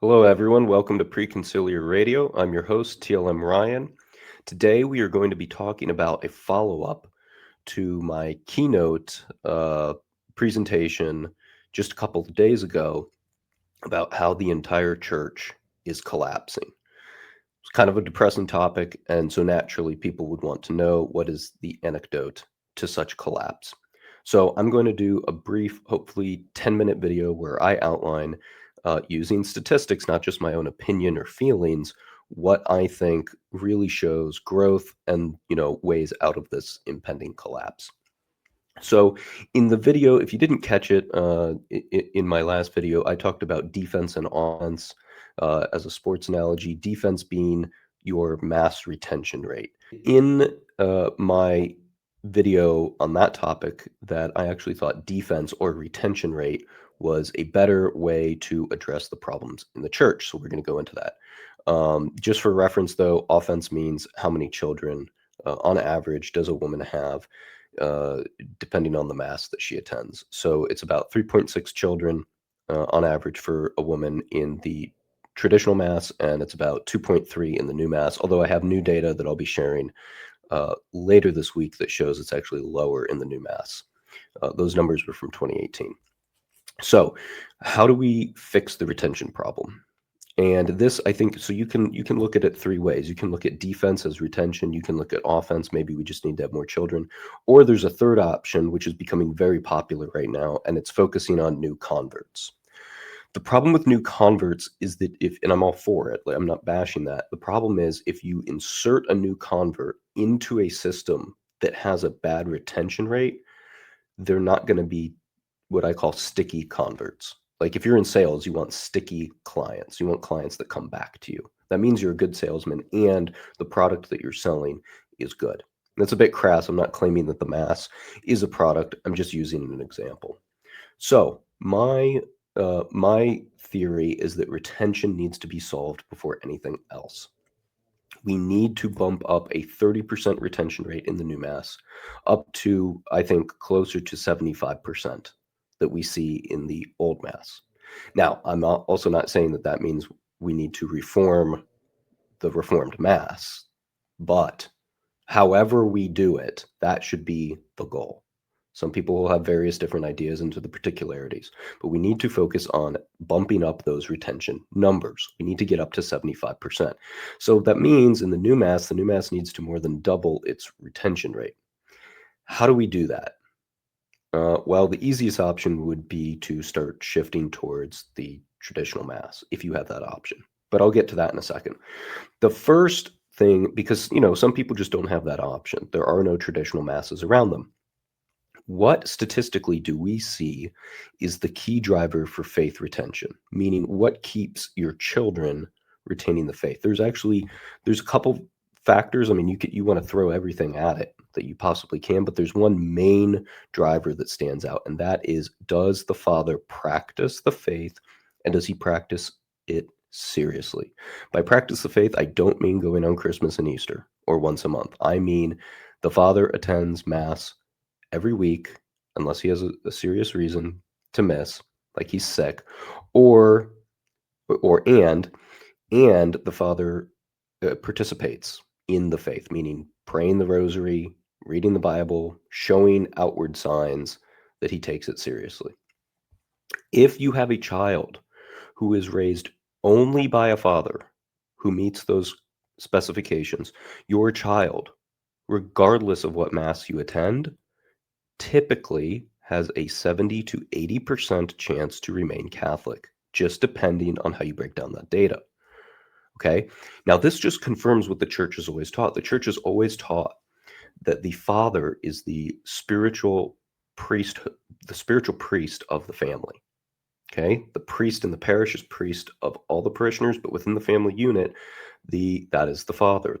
Hello, everyone. Welcome to Pre-Conciliar Radio. I'm your host, TLM Ryan. Today, we are going to be talking about a follow-up to my keynote presentation just a couple of days ago about how the entire church is collapsing. It's kind of a depressing topic, and so naturally, people would want to know what is the antidote to such collapse. So I'm going to do a brief, hopefully 10-minute video where I outline using statistics, not just my own opinion or feelings, what I think really shows growth and ways out of this impending collapse. So in the video, if you didn't catch it in my last video, I talked about defense and offense as a sports analogy, defense being your mass retention rate. In my video on that topic, that I actually thought defense or retention rate was a better way to address the problems in the church. So we're going to go into that. Just for reference, though, offense means how many children on average does a woman have, depending on the mass that she attends. So it's about 3.6 children on average for a woman in the traditional mass, and it's about 2.3 in the new mass, although I have new data that I'll be sharing later this week that shows it's actually lower in the new mass. Those numbers were from 2018. So how do we fix the retention problem? And this, I think, so you can look at it three ways. You can look at defense as retention. You can look at offense. Maybe we just need to have more children. Or there's a third option, which is becoming very popular right now, and it's focusing on new converts. The problem with new converts is that and I'm all for it, like, I'm not bashing that. The problem is if you insert a new convert into a system that has a bad retention rate, they're not going to be what I call sticky converts. Like if you're in sales, you want sticky clients. You want clients that come back to you. That means you're a good salesman and the product that you're selling is good. That's a bit crass. I'm not claiming that the mass is a product. I'm just using an example. So my theory is that retention needs to be solved before anything else. We need to bump up a 30% retention rate in the new mass up to, I think, closer to 75% that we see in the old mass. Now, I'm also not saying that that means we need to reform the Reformed mass, but however we do it, that should be the goal. Some people will have various different ideas into the particularities, but we need to focus on bumping up those retention numbers. We need to get up to 75%. So that means in the new mass needs to more than double its retention rate. How do we do that? Well, the easiest option would be to start shifting towards the traditional mass, if you have that option. But I'll get to that in a second. The first thing, because some people just don't have that option. There are no traditional masses around them. What statistically do we see is the key driver for faith retention? Meaning, what keeps your children retaining the faith? There's a couple factors. I mean, you want to throw everything at it that you possibly can, but there's one main driver that stands out, and that is, does the father practice the faith, and does he practice it seriously? By practice the faith, I don't mean going on Christmas and Easter or once a month. I mean the father attends mass every week, unless he has a serious reason to miss, like he's sick, or and the father participates in the faith, meaning praying the rosary, reading the Bible, showing outward signs that he takes it seriously. If you have a child who is raised only by a father who meets those specifications, your child, regardless of what mass you attend, typically has a 70 to 80% chance to remain Catholic, just depending on how you break down that data. Okay. Now, this just confirms what the church has always taught. The church has always taught that the father is the spiritual priest of the family. Okay. The priest in the parish is priest of all the parishioners, but within the family unit, that is the father.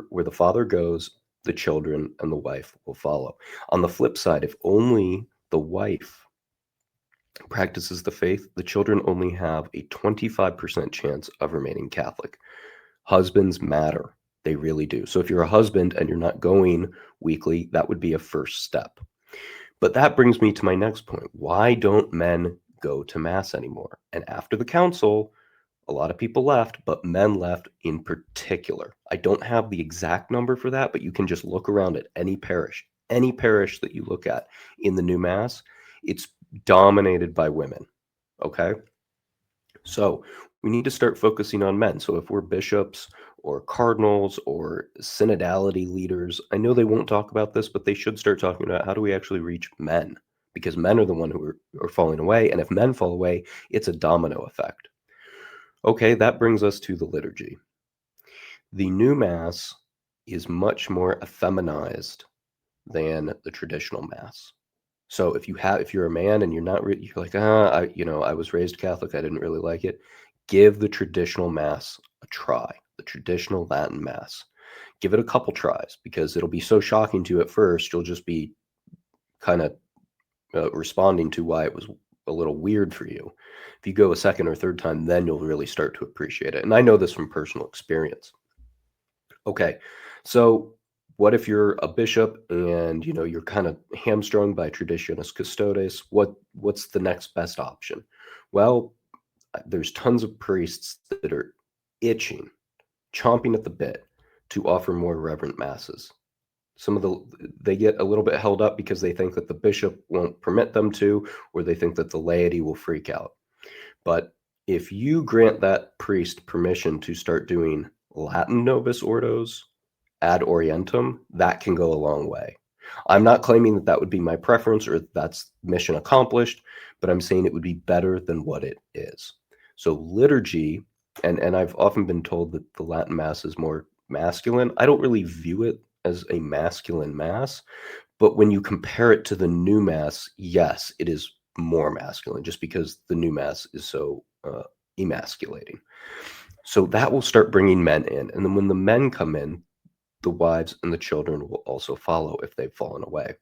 Where the father goes, the children and the wife will follow. On the flip side, if only the wife practices the faith, the children only have a 25% chance of remaining Catholic. Husbands matter. They really do. So if you're a husband and you're not going weekly, that would be a first step. But that brings me to my next point. Why don't men go to Mass anymore? And after the council, a lot of people left, but men left in particular. I don't have the exact number for that, but you can just look around at any parish that you look at in the new Mass, it's dominated by women. Okay. So we need to start focusing on men. So if we're bishops or cardinals or synodality leaders, I know they won't talk about this, but they should start talking about how do we actually reach men? Because men are the one who are falling away. And if men fall away, it's a domino effect. Okay, that brings us to the liturgy. The new Mass is much more effeminized than the traditional Mass. So if you're a man and you're not you're like, I was raised Catholic, I didn't really like it. Give the traditional Mass a try, the traditional Latin Mass. Give it a couple tries because it'll be so shocking to you at first. You'll just be kind of responding to why it was a little weird for you. If you go a second or third time, then you'll really start to appreciate it. And I know this from personal experience. Okay, so what if you're a bishop and you're kind of hamstrung by Traditionis Custodes? What's the next best option? Well, there's tons of priests that are itching, chomping at the bit to offer more reverent masses. They get a little bit held up because they think that the bishop won't permit them to, or they think that the laity will freak out. But if you grant that priest permission to start doing Latin Novus Ordos ad orientem, that can go a long way. I'm not claiming that that would be my preference or that's mission accomplished, but I'm saying it would be better than what it is. So liturgy, and I've often been told that the Latin Mass is more masculine. I don't really view it as a masculine Mass, but when you compare it to the new Mass, yes, it is more masculine just because the new Mass is so emasculating. So that will start bringing men in. And then when the men come in, the wives and the children will also follow if they've fallen away.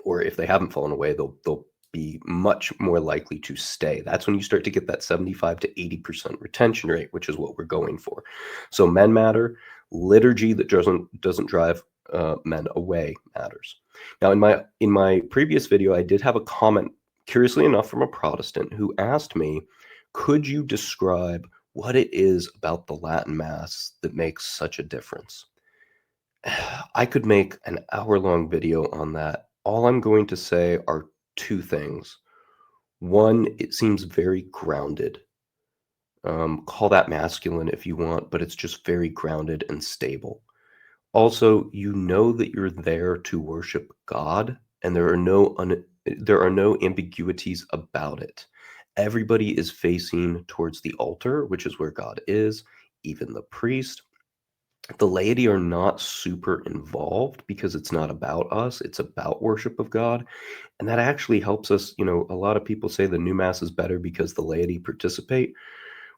Or if they haven't fallen away, they'll be much more likely to stay. That's when you start to get that 75 to 80% retention rate, which is what we're going for. So men matter. Liturgy that doesn't drive men away matters. Now, in my previous video, I did have a comment, curiously enough, from a Protestant who asked me, could you describe what it is about the Latin Mass that makes such a difference? I could make an hour-long video on that. All I'm going to say are two things. One, it seems very grounded. Call that masculine if you want, but it's just very grounded and stable. Also, you know that you're there to worship God, and there are no ambiguities about it. Everybody is facing towards the altar, which is where God is, even the priest. The laity are not super involved because it's not about us, it's about worship of God. And that actually helps us. A lot of people say the new Mass is better because the laity participate.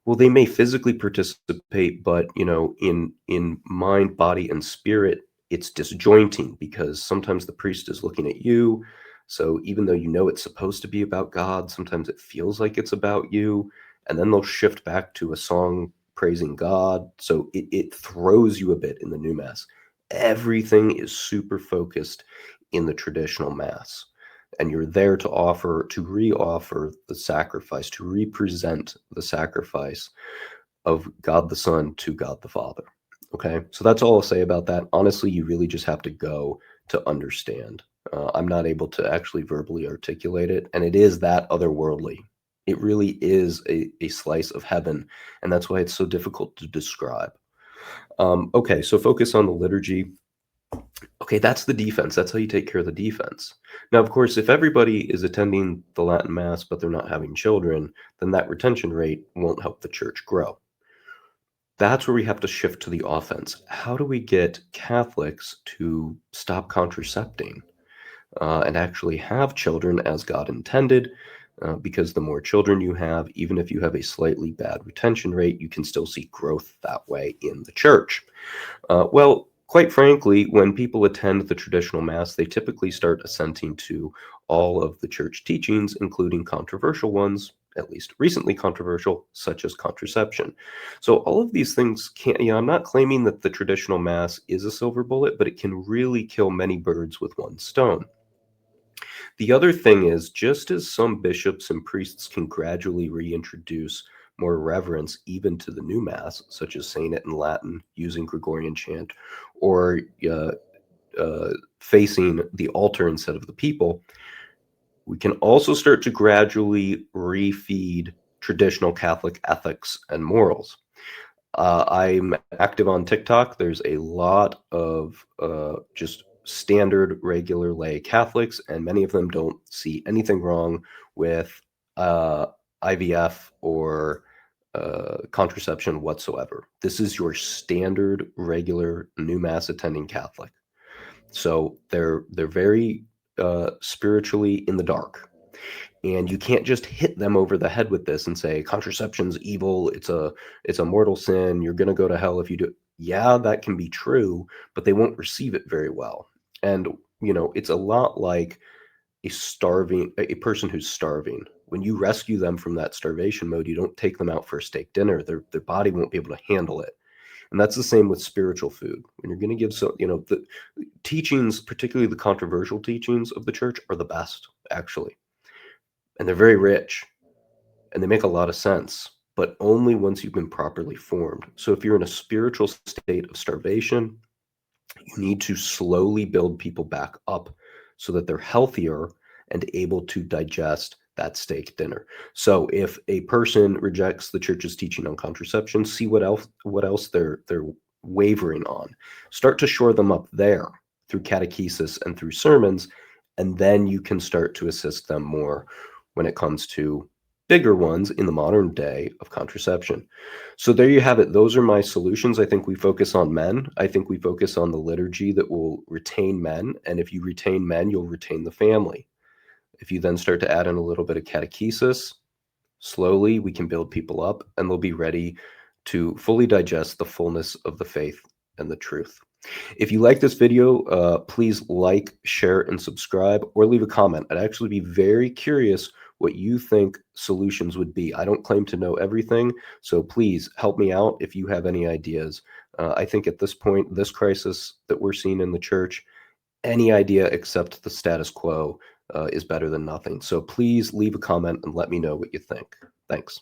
Well, they may physically participate, but in mind, body, and spirit, it's disjointing because sometimes the priest is looking at you. So even though it's supposed to be about God, sometimes it feels like it's about you. And then they'll shift back to a song praising God. So it throws you a bit in the new Mass. Everything is super focused in the traditional Mass. And you're there to re-offer the sacrifice, to represent the sacrifice of God the Son to God the Father. Okay, so that's all I'll say about that. Honestly, you really just have to go to understand. I'm not able to actually verbally articulate it, and it is that otherworldly. It really is a slice of heaven, and that's why it's so difficult to describe. Okay, so focus on the liturgy. Okay, that's the defense. That's how you take care of the defense. Now, of course, if everybody is attending the Latin Mass, but they're not having children, then that retention rate won't help the church grow. That's where we have to shift to the offense. How do we get Catholics to stop contracepting and actually have children as God intended? Because the more children you have, even if you have a slightly bad retention rate, you can still see growth that way in the church. Well, quite frankly, when people attend the traditional Mass, they typically start assenting to all of the church teachings, including controversial ones, at least recently controversial, such as contraception. So, all of these things can't, I'm not claiming that the traditional Mass is a silver bullet, but it can really kill many birds with one stone. The other thing is, just as some bishops and priests can gradually reintroduce more reverence even to the new Mass, such as saying it in Latin, using Gregorian chant, or facing the altar instead of the people, we can also start to gradually refeed traditional Catholic ethics and morals. I'm active on TikTok. There's a lot of just standard, regular lay Catholics, and many of them don't see anything wrong with uh, IVF or contraception whatsoever. This is your standard, regular, new Mass attending Catholic. So they're very spiritually in the dark, and you can't just hit them over the head with this and say contraception's evil, it's a mortal sin, you're going to go to hell if you do. Yeah, that can be true, but they won't receive it very well. And it's a lot like a person who's starving. When you rescue them from that starvation mode, you don't take them out for a steak dinner. Their body won't be able to handle it. And that's the same with spiritual food. When you're going to give, the teachings, particularly the controversial teachings of the church, are the best, actually, and they're very rich and they make a lot of sense, but only once you've been properly formed. So if you're in a spiritual state of starvation, you need to slowly build people back up so that they're healthier and able to digest that steak dinner. So if a person rejects the church's teaching on contraception, see what else they're wavering on. Start to shore them up there through catechesis and through sermons, and then you can start to assist them more when it comes to bigger ones in the modern day of contraception. So there you have it. Those are my solutions. I think we focus on men. I think we focus on the liturgy that will retain men. And if you retain men, you'll retain the family. If you then start to add in a little bit of catechesis, slowly we can build people up and they'll be ready to fully digest the fullness of the faith and the truth. If you like this video, please like, share, and subscribe, or leave a comment. I'd actually be very curious what you think solutions would be. I don't claim to know everything, so please help me out if you have any ideas. I think at this point, this crisis that we're seeing in the church, any idea except the status quo is better than nothing. So please leave a comment and let me know what you think. Thanks.